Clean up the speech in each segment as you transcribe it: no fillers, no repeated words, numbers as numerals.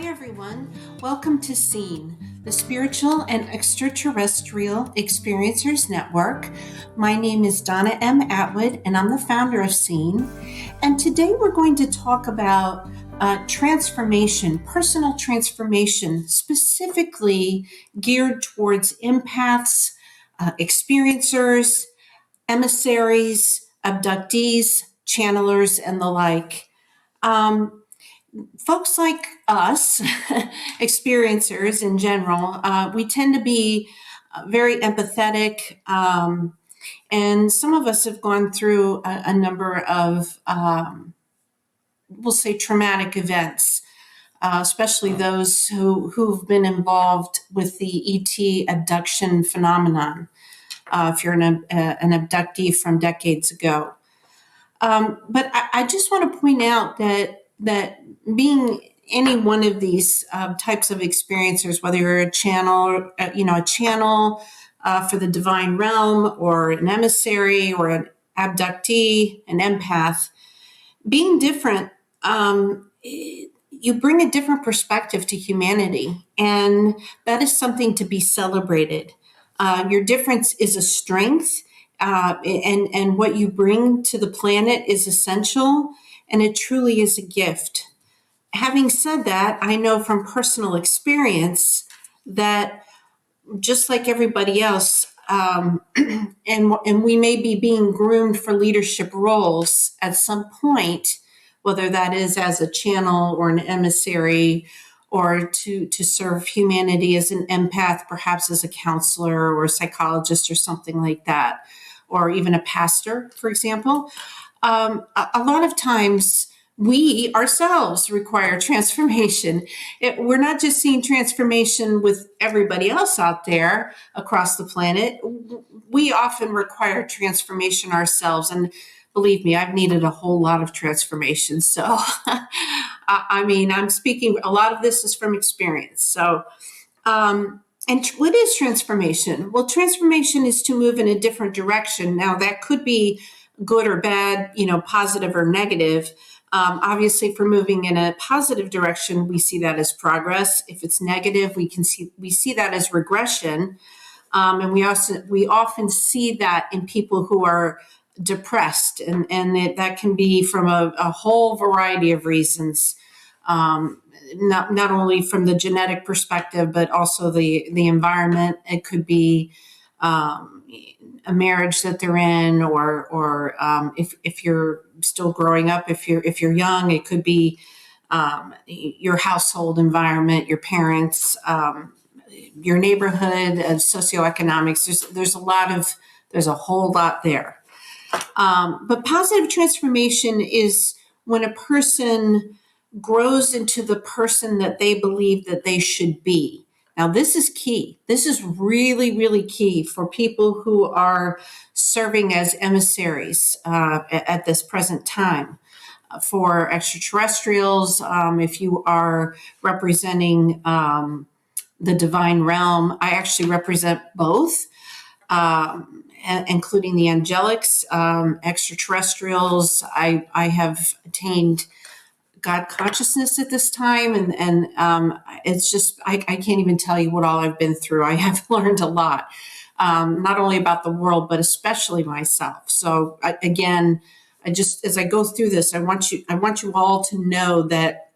everyone. Welcome to SEEN, the Spiritual and Extraterrestrial Experiencers Network. My name is Donna M. Atwood, and I'm the founder of SEEN. And today we're going to talk about transformation, personal transformation, specifically geared towards empaths, experiencers, emissaries, abductees, channelers, and the like. Folks like us, experiencers in general, we tend to be very empathetic, and some of us have gone through a number of, we'll say, traumatic events, especially those who've been involved with the ET abduction phenomenon, if you're an abductee from decades ago. But I just want to point out that being any one of these types of experiencers, whether you're a channel, a channel for the divine realm, or an emissary, or an abductee, an empath, being different, you bring a different perspective to humanity, and that is something to be celebrated. Your difference is a strength. And what you bring to the planet is essential, and it truly is a gift. Having said that, I know from personal experience that just like everybody else, and we may be being groomed for leadership roles at some point, whether that is as a channel or an emissary, or to serve humanity as an empath, perhaps as a counselor or a psychologist or something like that, or even a pastor, for example. A lot of times we ourselves require transformation. We're not just seeing transformation with everybody else out there across the planet. We often require transformation ourselves. And believe me, I've needed a whole lot of transformation. So, I'm speaking, a lot of this is from experience. So, and what is transformation? Well, transformation is to move in a different direction. Now, that could be good or bad, positive or negative. Obviously, if we're moving in a positive direction, we see that as progress. If it's negative, we see that as regression. And we often see that in people who are depressed, and that can be from a whole variety of reasons. Not only from the genetic perspective, but also the environment. It could be a marriage that they're in, or if you're still growing up, if you're young, it could be your household environment, your parents, your neighborhood, socioeconomics. There's a whole lot there. But positive transformation is when a person grows into the person that they believe that they should be. Now, this is key. This is really, really key for people who are serving as emissaries at this present time. For extraterrestrials, if you are representing the divine realm, I actually represent both, including the angelics, extraterrestrials. I have attained God consciousness at this time. And it's just, I can't even tell you what all I've been through. I have learned a lot, not only about the world, but especially myself. So again, as I go through this, I want you all to know that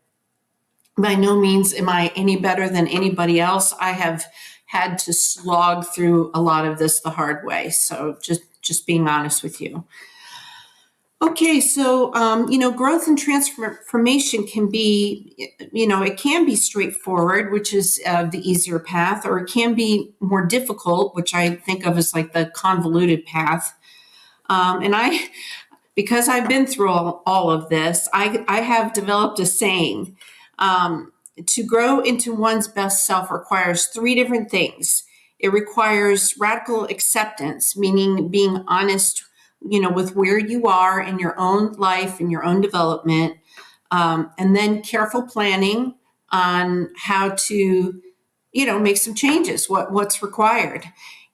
by no means am I any better than anybody else. I have had to slog through a lot of this the hard way. So just being honest with you. Okay, so, growth and transformation can be, it can be straightforward, which is the easier path, or it can be more difficult, which I think of as like the convoluted path. Because I've been through all of this, I have developed a saying. To grow into one's best self requires three different things. It requires radical acceptance, meaning being honest with where you are in your own life, in your own development, and then careful planning on how to, make some changes, what's required.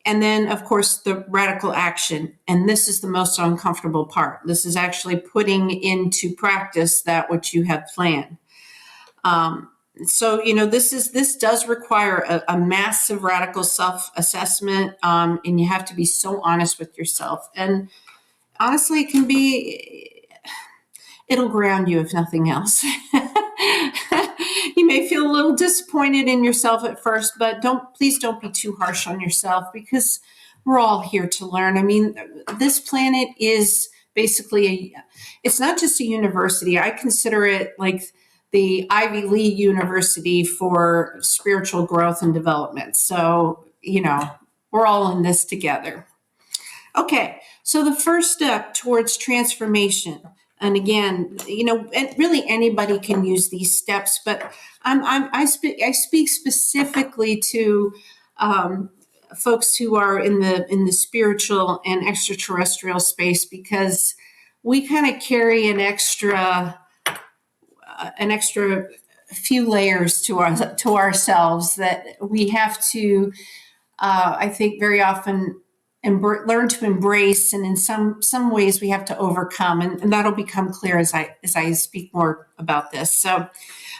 And then, of course, the radical action. And this is the most uncomfortable part. This is actually putting into practice that what you have planned. So, this does require a massive radical self-assessment, and you have to be so honest with yourself. And honestly, it'll ground you if nothing else. You may feel a little disappointed in yourself at first, but please don't be too harsh on yourself, because we're all here to learn. I mean, this planet is basically it's not just a university. I consider it like the Ivy League university for spiritual growth and development. So, we're all in this together. Okay, so the first step towards transformation, and again, and really anybody can use these steps, but I speak specifically to folks who are in the spiritual and extraterrestrial space, because we kind of carry an extra few layers to ourselves that we have to, I think, very often learn to embrace, and in some ways we have to overcome, and that'll become clear as I speak more about this. So,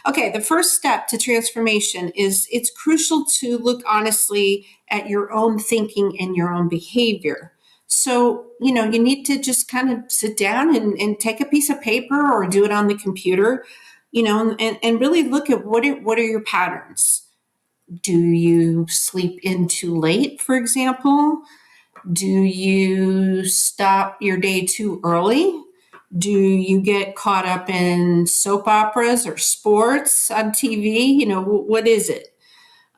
okay, the first step to transformation is it's crucial to look honestly at your own thinking and your own behavior. So, you need to just kind of sit down and take a piece of paper or do it on the computer, and really look at what are your patterns. Do you sleep in too late, for example? Do you stop your day too early? Do you get caught up in soap operas or sports on TV? What is it?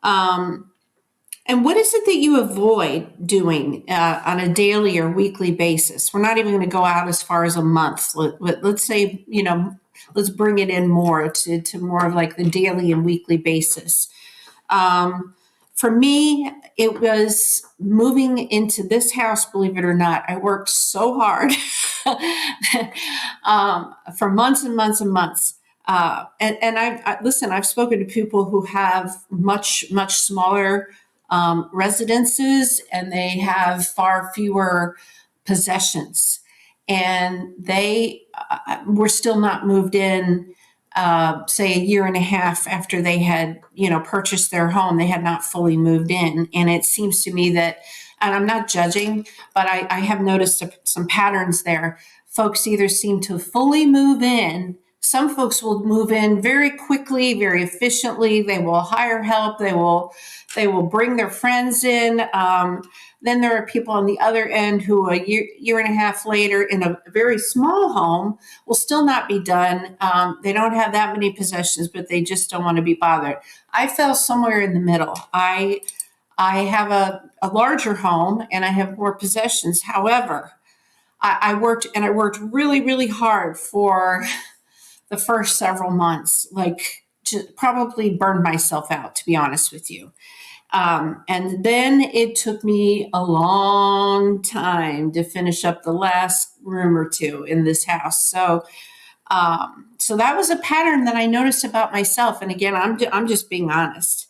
And what is it that you avoid doing on a daily or weekly basis? We're not even going to go out as far as a month. Let's say, let's bring it in more to more of like the daily and weekly basis. For me, it was moving into this house, believe it or not. I worked so hard for months and months and months. And listen, I've spoken to people who have much, much smaller residences, and they have far fewer possessions. And they were still not moved in, say, a year and a half after they had, purchased their home. They had not fully moved in. And it seems to me that, and I'm not judging, but I have noticed some patterns there. Folks either seem to fully move in. Some folks will move in very quickly, very efficiently. They will hire help. They will bring their friends in. Then there are people on the other end who a year and a half later in a very small home will still not be done. They don't have that many possessions, but they just don't want to be bothered. I fell somewhere in the middle. I have a larger home and I have more possessions. However, I worked really, really hard for the first several months, like probably burned myself out, to be honest with you. And then it took me a long time to finish up the last room or two in this house. So that was a pattern that I noticed about myself. And again, I'm just being honest.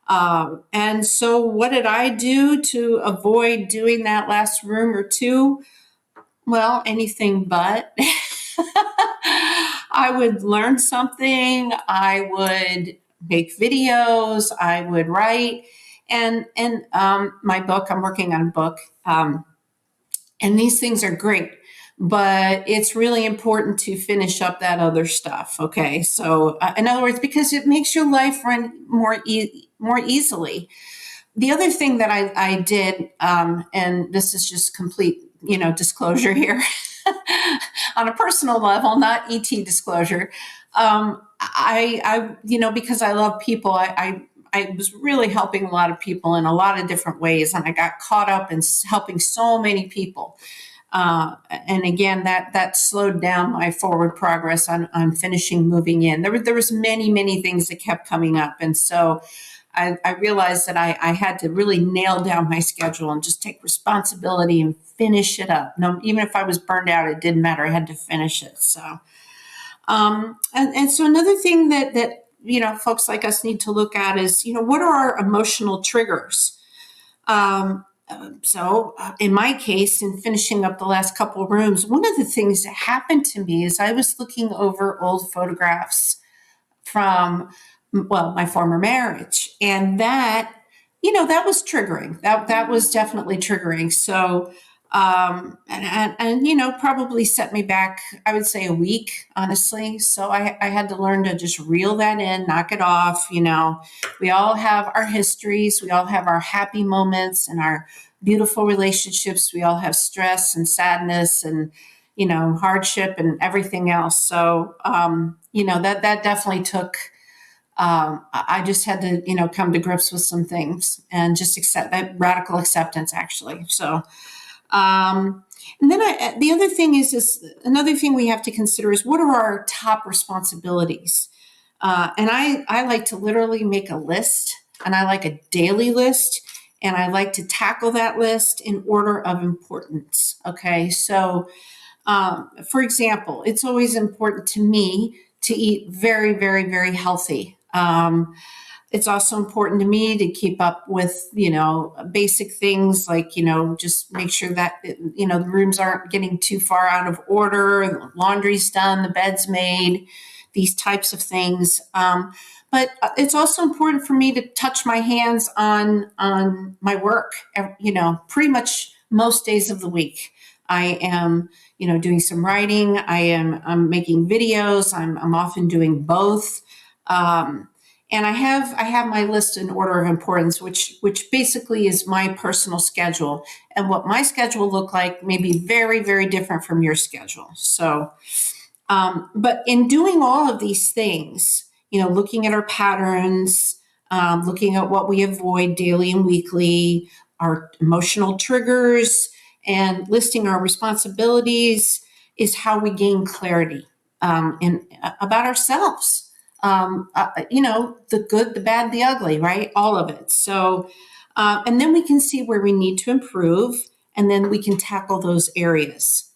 And so what did I do to avoid doing that last room or two? Well, anything but. I would learn something. I would make videos. I would write. And my book, I'm working on a book, and these things are great, but it's really important to finish up that other stuff. Okay, so in other words, because it makes your life run more easily. The other thing that I did, and this is just complete, disclosure here, on a personal level, not ET disclosure. Because I love people, I was really helping a lot of people in a lot of different ways, and I got caught up in helping so many people. And again, that slowed down my forward progress on finishing moving in. There was many things that kept coming up, and so I realized that I had to really nail down my schedule and just take responsibility and finish it up. No, even if I was burned out, it didn't matter. I had to finish it. So, and so another thing that folks like us need to look at is, what are our emotional triggers? So in my case, in finishing up the last couple of rooms, one of the things that happened to me is I was looking over old photographs from well, my former marriage. And that, that was triggering. That was definitely triggering. So, probably set me back, I would say a week, honestly. So I had to learn to just reel that in, knock it off. We all have our histories. We all have our happy moments and our beautiful relationships. We all have stress and sadness and, hardship and everything else. So, that definitely took, I just had to, come to grips with some things and just accept that radical acceptance, actually. So, and then the other thing is another thing we have to consider is what are our top responsibilities? And I like to literally make a list, and I like a daily list, and I like to tackle that list in order of importance. Okay. So, for example, it's always important to me to eat very, very, very healthy. It's also important to me to keep up with, basic things like, just make sure that, the rooms aren't getting too far out of order, the laundry's done, the bed's made, these types of things. But it's also important for me to touch my hands on my work, pretty much most days of the week. I am, doing some writing. I'm making videos. I'm often doing both. And I have my list in order of importance, which basically is my personal schedule. And what my schedule look like may be very, very different from your schedule. So, but in doing all of these things, looking at our patterns, looking at what we avoid daily and weekly, our emotional triggers, and listing our responsibilities is how we gain clarity about ourselves. The good, the bad, the ugly, right? All of it. So, and then we can see where we need to improve, and then we can tackle those areas.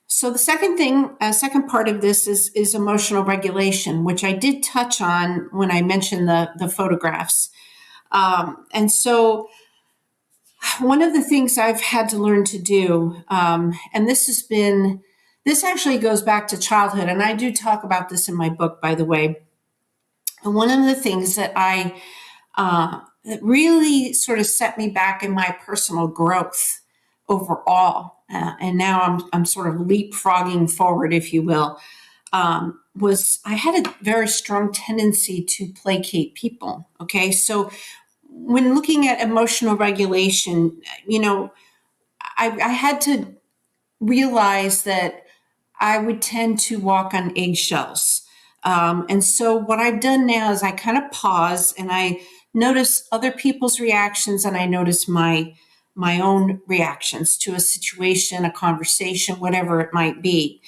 So the second part of this is emotional regulation, which I did touch on when I mentioned the photographs. And so one of the things I've had to learn to do, and this actually goes back to childhood, and I do talk about this in my book, by the way. And one of the things that really sort of set me back in my personal growth overall, and now I'm sort of leapfrogging forward, if you will, was I had a very strong tendency to placate people. Okay, so when looking at emotional regulation, I had to realize that I would tend to walk on eggshells. And so what I've done now is I kind of pause and I notice other people's reactions, and I notice my own reactions to a situation, a conversation, whatever it might be.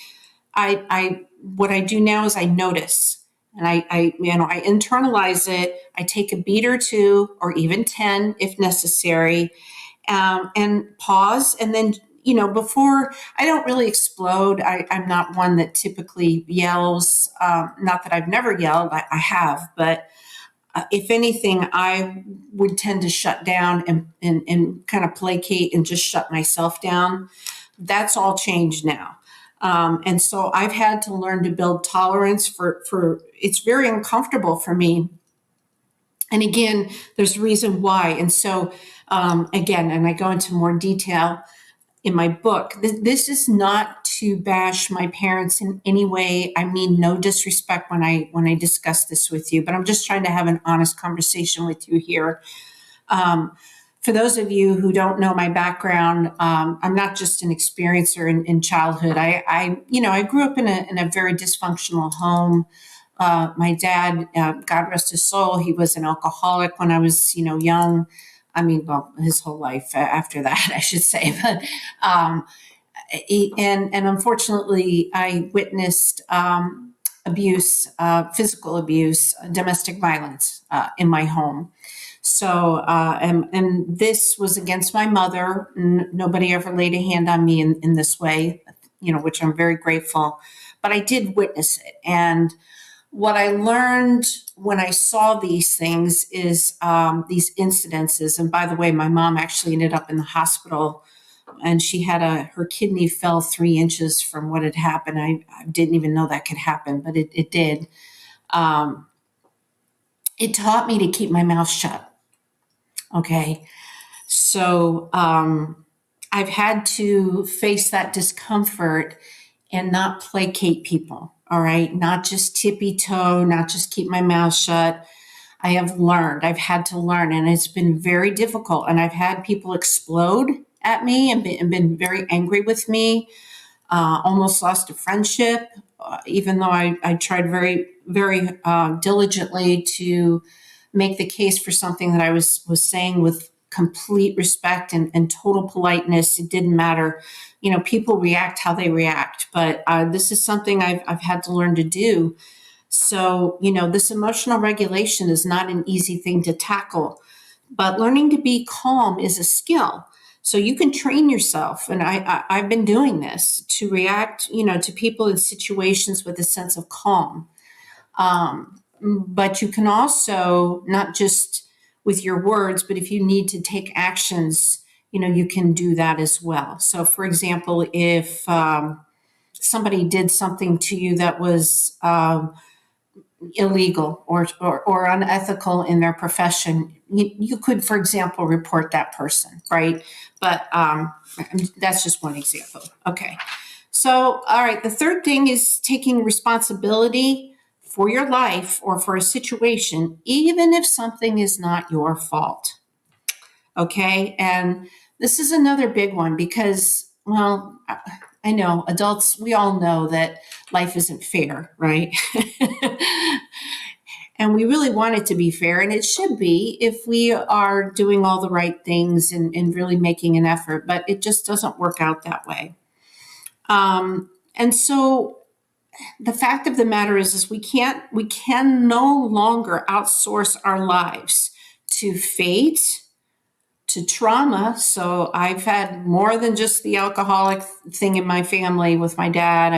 I what I do now is I notice, and I internalize it. I take a beat or two, or even 10 if necessary, and pause. And then, before I don't really explode, I'm not one that typically yells. Not that I've never yelled, I have, but if anything, I would tend to shut down and kind of placate and just shut myself down. That's all changed now. And so I've had to learn to build tolerance for it's very uncomfortable for me. And again, there's a reason why. And so, again, and I go into more detail in my book, this is not to bash my parents in any way. I mean, no disrespect when I discuss this with you, but I'm just trying to have an honest conversation with you here. For those of you who don't know my background, I'm not just an experiencer in childhood. I grew up in a very dysfunctional home. My dad, God rest his soul, he was an alcoholic when I was, young. I mean, well, his whole life after that, I should say. But and unfortunately, I witnessed abuse, physical abuse, domestic violence in my home. So, and this was against my mother. Nobody ever laid a hand on me in this way, which I'm very grateful. But I did witness it. And what I learned when I saw these things is these incidences. And by the way, my mom actually ended up in the hospital, and she had her kidney fell 3 inches from what had happened. I didn't even know that could happen, but it did. Um, it taught me to keep my mouth shut. Okay. So I've had to face that discomfort and not placate people. All right. Not just tippy toe, not just keep my mouth shut. I've had to learn, and it's been very difficult. And I've had people explode at me and been very angry with me, almost lost a friendship, even though I tried very diligently to make the case for something that I was saying with complete respect and total politeness. It didn't matter. People react how they react, but this is something I've had to learn to do. So, this emotional regulation is not an easy thing to tackle, but learning to be calm is a skill. So you can train yourself, and I've been doing this to react, to people in situations with a sense of calm. But you can also not just with your words, but if you need to take actions, you can do that as well. So, for example, if somebody did something to you that was illegal or unethical in their profession, you could, for example, report that person, right? But that's just one example. Okay. So, all right, the third thing is taking responsibility for your life or for a situation, even if something is not your fault. Okay. And this is another big one because, well, I know adults, we all know that life isn't fair, right? And we really want it to be fair, and it should be if we are doing all the right things and really making an effort, but it just doesn't work out that way. And so the fact of the matter is we can no longer outsource our lives to fate, to trauma. So I've had more than just the alcoholic thing in my family with my dad.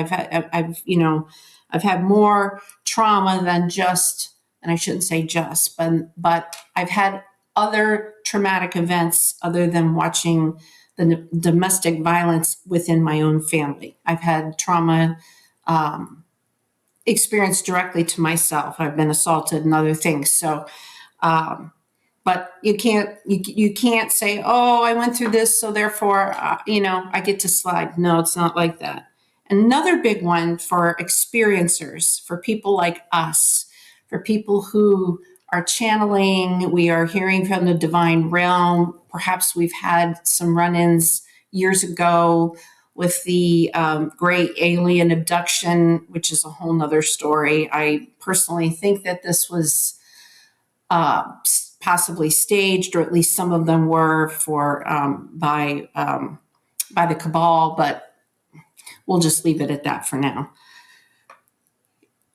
I've had more trauma than just, and I shouldn't say just, but I've had other traumatic events other than watching the domestic violence within my own family. I've had trauma experienced directly to myself. I've been assaulted and other things. So, but you can't say, oh, I went through this, so therefore I get to slide. No, it's not like that. Another big one for experiencers, for people like us, for people who are channeling, we are hearing from the divine realm. Perhaps we've had some run-ins years ago with the great alien abduction, which is a whole nother story. I personally think that this was possibly staged, or at least some of them were by the cabal, but we'll just leave it at that for now.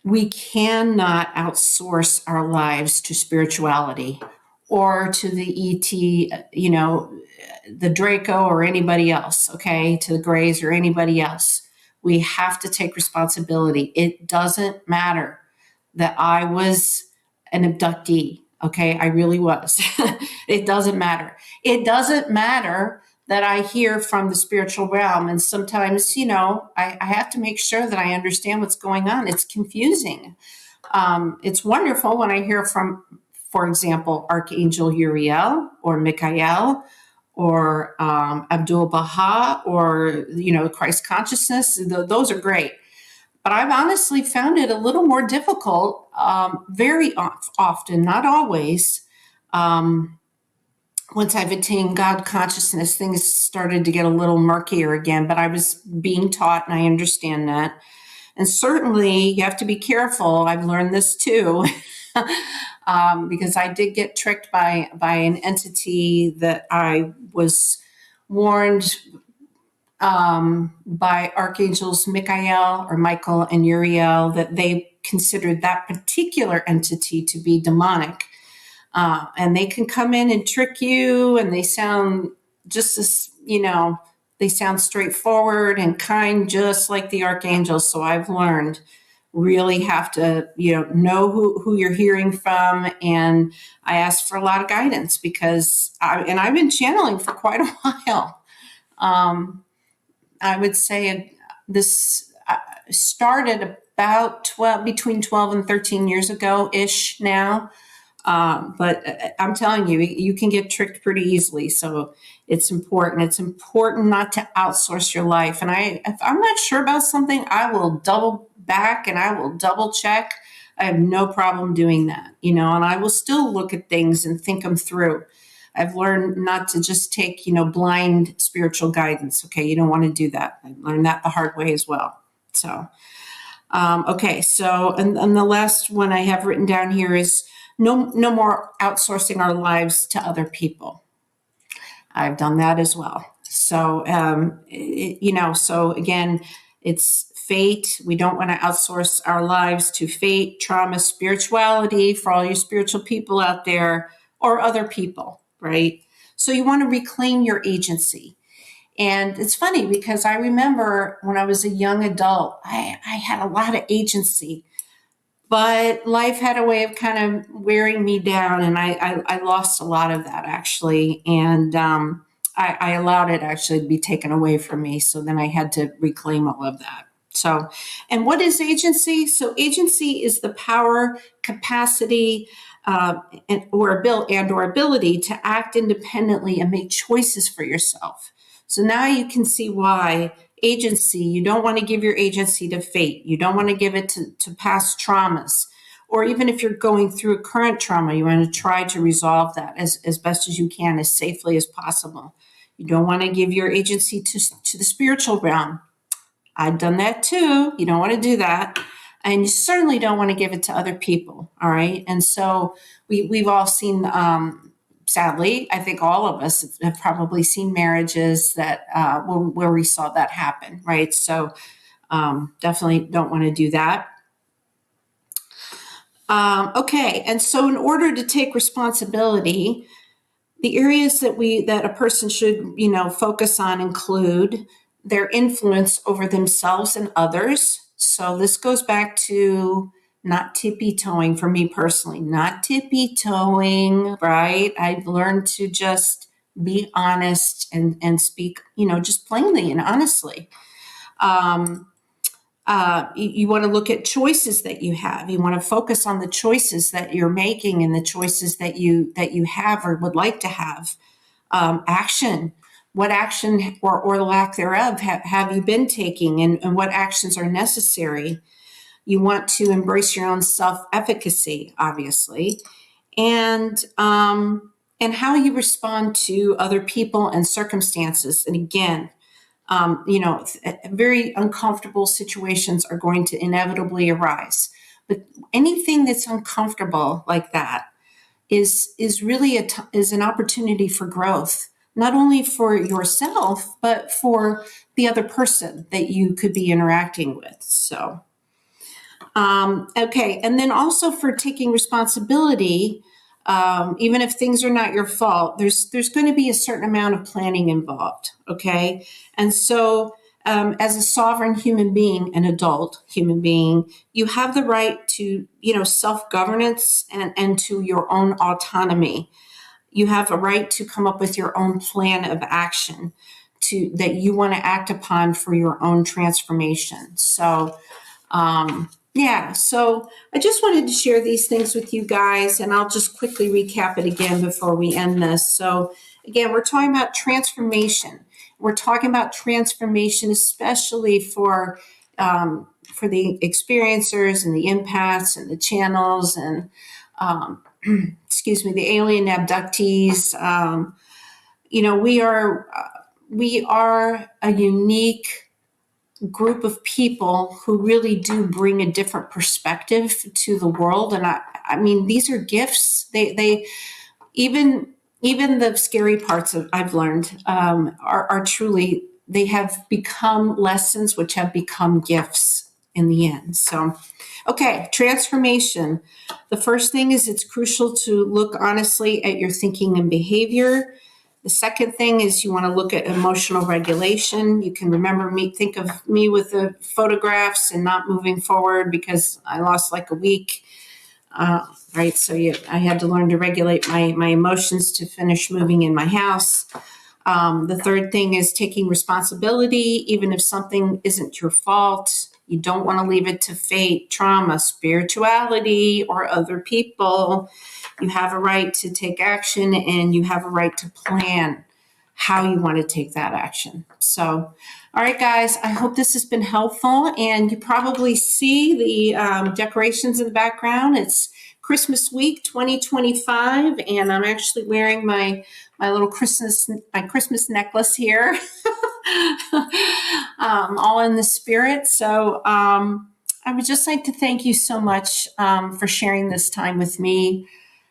We cannot outsource our lives to spirituality or to the ET, the Draco or anybody else, okay, to the Greys or anybody else. We have to take responsibility. It doesn't matter that I was an abductee. Okay, I really was. It doesn't matter. It doesn't matter that I hear from the spiritual realm. And sometimes, I have to make sure that I understand what's going on. It's confusing. It's wonderful when I hear from, for example, Archangel Uriel or Michael or Abdul Baha or, Christ consciousness. Those are great. But I've honestly found it a little more difficult, very often, not always. Once I've attained God consciousness, things started to get a little murkier again, but I was being taught, and I understand that. And certainly you have to be careful. I've learned this too, because I did get tricked by an entity that I was warned by archangels Michael and Uriel that they considered that particular entity to be demonic. And they can come in and trick you, and they sound just as, they sound straightforward and kind, just like the archangels. So I've learned really have to, know who you're hearing from. And I ask for a lot of guidance because I've been channeling for quite a while. I would say this started about between 12 and 13 years ago ish now. But I'm telling you, you can get tricked pretty easily. So it's important. It's important not to outsource your life. And if I'm not sure about something, I will double back and I will double check. I have no problem doing that, and I will still look at things and think them through. I've learned not to just take, blind spiritual guidance. Okay. You don't want to do that. I learned that the hard way as well. So, okay. So, and the last one I have written down here is no more outsourcing our lives to other people. I've done that as well. So, so again, it's fate. We don't want to outsource our lives to fate, trauma, spirituality for all you spiritual people out there or other people, right? So you want to reclaim your agency. And it's funny because I remember when I was a young adult, I had a lot of agency, but life had a way of kind of wearing me down, and I lost a lot of that actually. And I allowed it actually to be taken away from me. So then I had to reclaim all of that. So, and what is agency? So, agency is the power, capacity, or ability to act independently and make choices for yourself. So now you can see why agency, you don't want to give your agency to fate. You don't want to give it to past traumas. Or even if you're going through a current trauma, you want to try to resolve that as best as you can, as safely as possible. You don't want to give your agency to the spiritual realm. I've done that too. You don't want to do that. And you certainly don't want to give it to other people. All right. And so we've all seen, sadly, I think all of us have probably seen marriages that where we saw that happen. Right. So definitely don't want to do that. Okay. And so in order to take responsibility, the areas that a person should, focus on include their influence over themselves and others. So this goes back to not tippy toeing for me personally, not tippy toeing, right? I've learned to just be honest and speak, just plainly and honestly. You want to look at choices that you have. You want to focus on the choices that you're making and the choices that you have or would like to have. Action. What action or lack thereof have you been taking, and what actions are necessary? You want to embrace your own self-efficacy, obviously, and how you respond to other people and circumstances. And again, very uncomfortable situations are going to inevitably arise. But anything that's uncomfortable like that is really is an opportunity for growth, not only for yourself, but for the other person that you could be interacting with. So, okay. And then also for taking responsibility, even if things are not your fault, there's going to be a certain amount of planning involved. Okay. And so, as a sovereign human being, an adult human being, you have the right to, self-governance and to your own autonomy. You have a right to come up with your own plan of action that you want to act upon for your own transformation. So, yeah, so I just wanted to share these things with you guys, and I'll just quickly recap it again before we end this. So, again, we're talking about transformation. We're talking about transformation, especially for the experiencers and the empaths and the channels and excuse me, the alien abductees. We are a unique group of people who really do bring a different perspective to the world. And I mean, these are gifts. They even the scary parts of I've learned are truly, they have become lessons which have become gifts in the end. So, okay, transformation. The first thing is it's crucial to look honestly at your thinking and behavior. The second thing is you want to look at emotional regulation. You can think of me with the photographs and not moving forward because I lost like a week. Right. So I had to learn to regulate my emotions to finish moving in my house. The third thing is taking responsibility, even if something isn't your fault. You don't want to leave it to fate, trauma, spirituality, or other people. You have a right to take action, and you have a right to plan how you want to take that action. So, all right, guys, I hope this has been helpful. And you probably see the decorations in the background. It's Christmas week 2025, and I'm actually wearing my little Christmas necklace here, all in the spirit. So I would just like to thank you so much for sharing this time with me.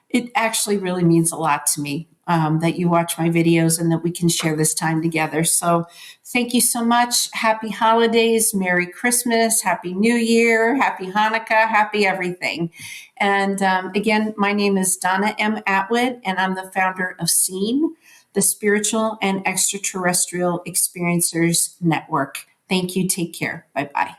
It actually really means a lot to me that you watch my videos and that we can share this time together. So thank you so much. Happy holidays, Merry Christmas, Happy New Year, Happy Hanukkah, happy everything. And again, my name is Donna M. Atwood, and I'm the founder of SEEN, the Spiritual and Extraterrestrial Experiencers Network. Thank you. Take care. Bye-bye.